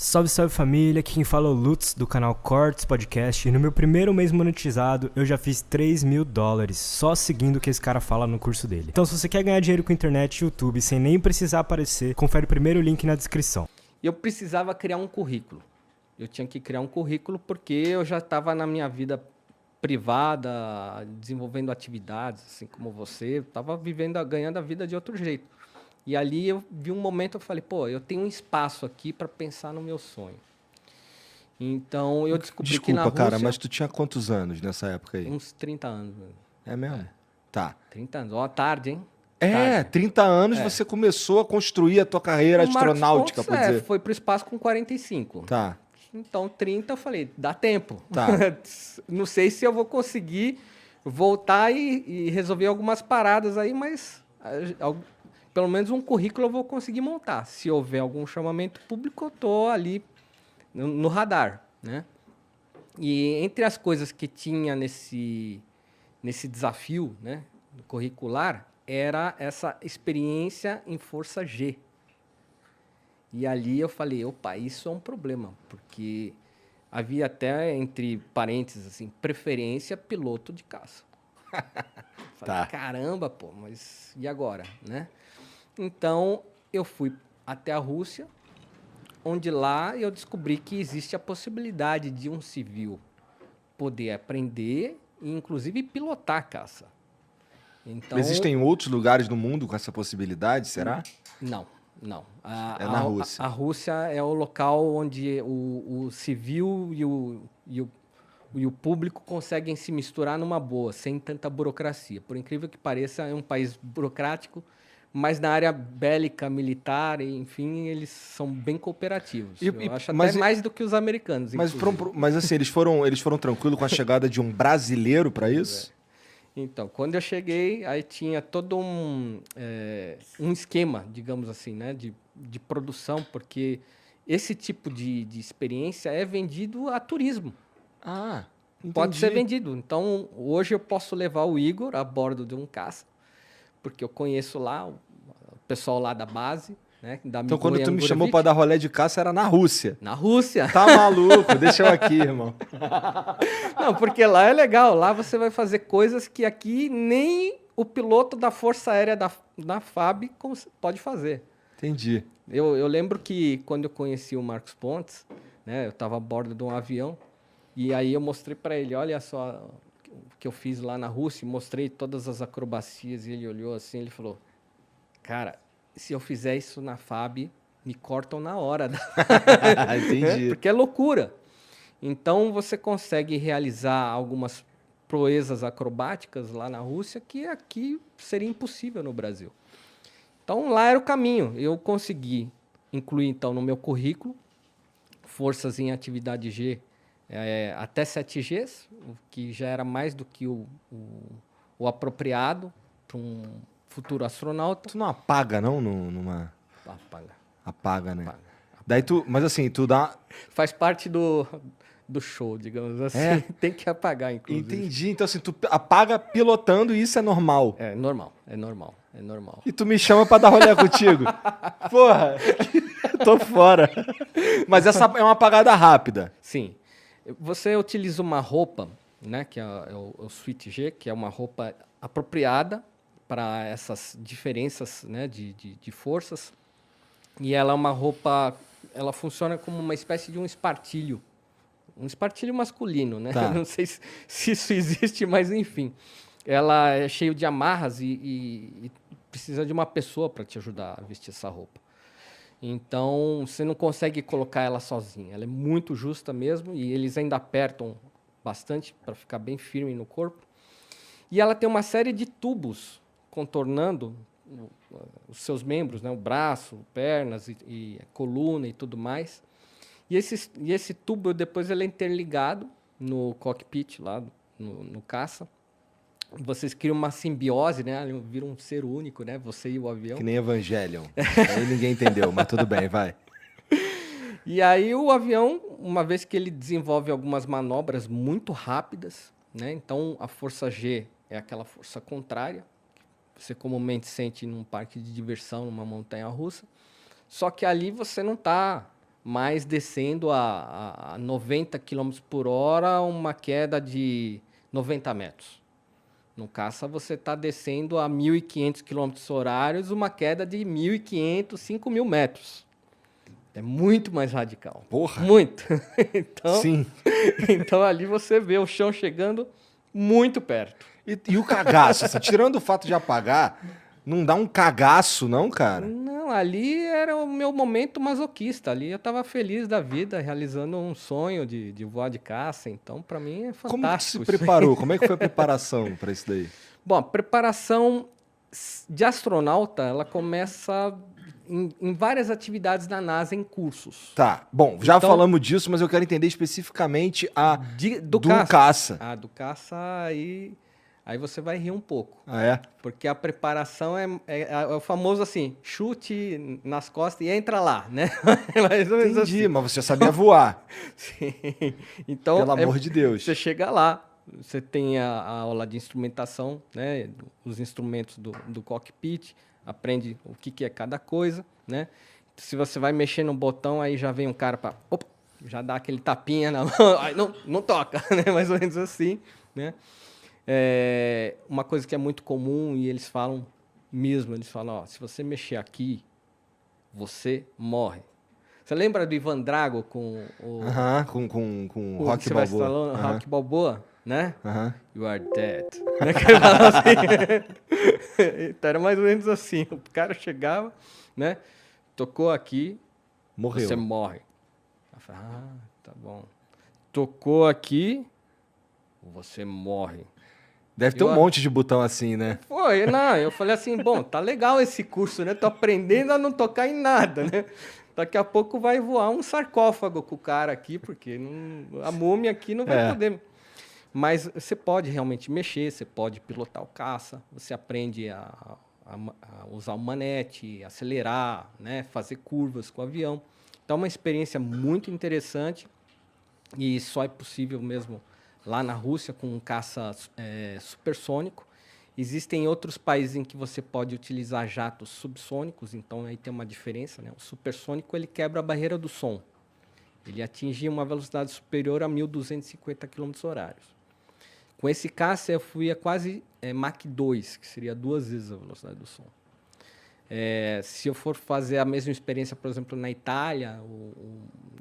Salve, salve família, aqui quem fala é o Lutz do canal Cortes Podcast e no meu primeiro mês monetizado eu já fiz $3.000 só seguindo o que esse cara fala no curso dele. Então se você quer ganhar dinheiro com internet e YouTube sem nem precisar aparecer, confere o primeiro link na descrição. Eu precisava criar um currículo. Eu tinha que criar um currículo porque eu já estava na minha vida privada, desenvolvendo atividades, assim como você, estava ganhando a vida de outro jeito. E ali eu vi um momento, eu falei, pô, eu tenho um espaço aqui para pensar no meu sonho. Então eu descobri que na Desculpa, cara, Rússia, mas tu tinha quantos anos nessa época aí? uns 30 anos. É mesmo? Tá. 30 anos, ó, tarde, hein? É, Tarde. 30 anos você começou a construir a tua carreira O Marcos astronáutica, Pontes, pode dizer. foi pro espaço com 45. Tá. Então, 30, eu falei, dá tempo. Tá. Não sei se eu vou conseguir voltar e resolver algumas paradas aí, mas pelo menos um currículo eu vou conseguir montar. Se houver algum chamamento público, eu tô ali no radar, né? E entre as coisas que tinha nesse desafio, né, curricular, era essa experiência em Força G. E ali eu falei, opa, isso é um problema, porque havia até, entre parênteses, assim, preferência piloto de caça. Falei, Tá. caramba, pô, mas e agora, né? Então, eu fui até a Rússia, onde lá eu descobri que existe a possibilidade de um civil poder aprender e, inclusive, pilotar a caça. Então, Existem outros lugares no mundo com essa possibilidade, será? Não. É na Rússia. A Rússia é o local onde o civil e o público conseguem se misturar numa boa, sem tanta burocracia. Por incrível que pareça, é um país burocrático, mas na área bélica, militar, enfim, eles são bem cooperativos. Eu acho até mais do que os americanos. Mas assim, eles foram tranquilos com a chegada de um brasileiro para isso? Então, quando eu cheguei, aí tinha todo um esquema, digamos assim, né, de produção, porque esse tipo de experiência é vendido a turismo. Ah, entendi. Pode ser vendido. Então, hoje eu posso levar o Igor a bordo de um caça, porque eu conheço lá o pessoal lá da base, né, da Então, quando tu me Mikoyan chamou Gurevich. para dar rolê de caça, era na Rússia. Na Rússia. Tá maluco? Deixa eu aqui, irmão. Não, porque lá é legal. Lá você vai fazer coisas que aqui nem o piloto da Força Aérea da FAB pode fazer. Entendi. Eu lembro que quando eu conheci o Marcos Pontes, né, eu estava a bordo de um avião, e aí eu mostrei para ele, olha só o que eu fiz lá na Rússia, mostrei todas as acrobacias, e ele olhou assim, ele falou, cara, se eu fizer isso na FAB, me cortam na hora. Entendi. Porque é loucura. Então, você consegue realizar algumas proezas acrobáticas lá na Rússia que aqui seria impossível no Brasil. Então, lá era o caminho. Eu consegui incluir, então, no meu currículo, forças em atividade G até 7Gs, o que já era mais do que o apropriado para um futuro astronauta. Tu não apaga, não? Numa... Apaga. Né? Daí tu... Mas assim, tu dá... Faz parte do show, digamos assim. Tem que apagar, inclusive. Entendi. Então assim, tu apaga pilotando e isso é normal. É normal. E tu me chama pra dar rolê contigo? Porra, tô fora. Mas essa é uma apagada rápida. Sim. Você utiliza uma roupa, né, que é o Suite G, que é uma roupa apropriada para essas diferenças, né, de forças. E ela é uma roupa, ela funciona como uma espécie de um espartilho masculino, né? Tá. Não sei se isso existe, mas enfim. Ela é cheia de amarras e precisa de uma pessoa para te ajudar a vestir essa roupa. Então, você não consegue colocar ela sozinha. Ela é muito justa mesmo e eles ainda apertam bastante para ficar bem firme no corpo. E ela tem uma série de tubos contornando os seus membros, né? O braço, pernas e a coluna e tudo mais. E esse tubo, depois ele é interligado no cockpit, lá no caça. Vocês criam uma simbiose, né? Viram um ser único, né? Você e o avião. Que nem Evangelion. Aí ninguém entendeu, mas tudo bem, vai. E aí o avião, uma vez que ele desenvolve algumas manobras muito rápidas, né? Então a força G é aquela força contrária, que você comumente sente num parque de diversão, numa montanha-russa. Só que ali você não está mas descendo a 90 km por hora, uma queda de 90 metros. No caça, você está descendo a 1.500 km horários, uma queda de 1.500, 5.000 metros. É muito mais radical. Porra! Muito. Então, Sim. então ali você vê o chão chegando muito perto. E o cagaço? Assim, tirando o fato de apagar, não dá um cagaço, não, cara? Não, ali era o meu momento masoquista. Ali eu estava feliz da vida, realizando um sonho de voar de caça. Então, para mim, é fantástico. Como que se isso aí. preparou? Como é que foi a preparação para isso daí? Bom, a preparação de astronauta, ela começa em várias atividades da NASA em cursos. Tá, bom, já Então- falamos disso, mas eu quero entender especificamente a Do do caça. caça. Ah, do caça, aí você vai rir um pouco. Ah, é? Porque a preparação é o famoso assim, chute nas costas e entra lá, né? Mais ou menos Entendi, assim. mas você já sabia voar, Sim. Então, pelo amor de Deus. você chega lá, você tem a aula de instrumentação, né? Os instrumentos do cockpit, aprende o que é cada coisa, né? Se você vai mexer no botão, aí já vem um cara para, já dá aquele tapinha na mão, aí não toca, né? Mais ou menos assim, né? Uma coisa que é muito comum e eles falam mesmo, eles falam, ó, se você mexer aqui, você morre. Você lembra do Ivan Drago com o Aham, com o Rock Sylvester Balboa. Stallone, Aham, Rock Balboa, né? aham. You are dead. Né? Que ele fala assim. Então era mais ou menos assim. O cara chegava, né? Tocou aqui, Morreu. você morre. Eu falei, tá bom. Tocou aqui, você morre. Deve ter um monte de botão assim, né? Foi, não, eu falei assim, bom, tá legal esse curso, né? Tô aprendendo a não tocar em nada, né? Daqui a pouco vai voar um sarcófago com o cara aqui, porque a múmia aqui não vai poder. Mas você pode realmente mexer, você pode pilotar o caça, você aprende a usar o manete, acelerar, né? Fazer curvas com o avião. Então é uma experiência muito interessante e só é possível mesmo lá na Rússia com um caça supersônico. Existem outros países em que você pode utilizar jatos subsônicos, então aí tem uma diferença, né? O supersônico ele quebra a barreira do som. Ele atinge uma velocidade superior a 1.250 km/h. Com esse caça eu fui a quase Mach 2, que seria 2 vezes a velocidade do som. Se eu for fazer a mesma experiência, por exemplo, na Itália,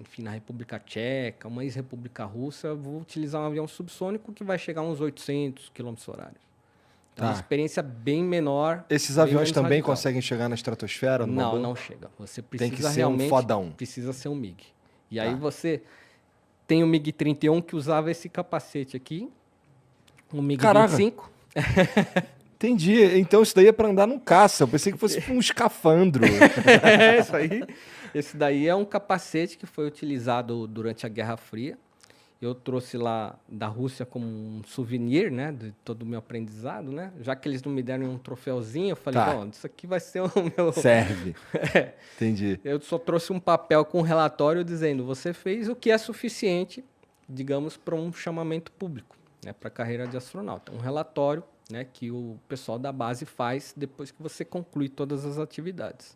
enfim, na República Tcheca, uma ex-república russa, eu vou utilizar um avião subsônico que vai chegar a uns 800 km/h. Então, é uma experiência bem menor. Esses bem aviões menos também radical. conseguem chegar na estratosfera? numa Não, boa? não chega. Você Tem precisa que ser um realmente... fodão. Precisa ser um MiG. E aí você tem o MiG-31 que usava esse capacete aqui, o MiG-25. Entendi. Então isso daí é pra andar num caça. Eu pensei que fosse um escafandro. Isso aí. Esse daí é um capacete que foi utilizado durante a Guerra Fria. Eu trouxe lá da Rússia como um souvenir, né, de todo o meu aprendizado, né? Já que eles não me deram um troféuzinho, eu falei, bom, isso aqui vai ser o meu... Serve. Entendi. Eu só trouxe um papel com um relatório dizendo, você fez o que é suficiente, digamos, para um chamamento público, né, para a carreira de astronauta. Um relatório, né, que o pessoal da base faz depois que você conclui todas as atividades.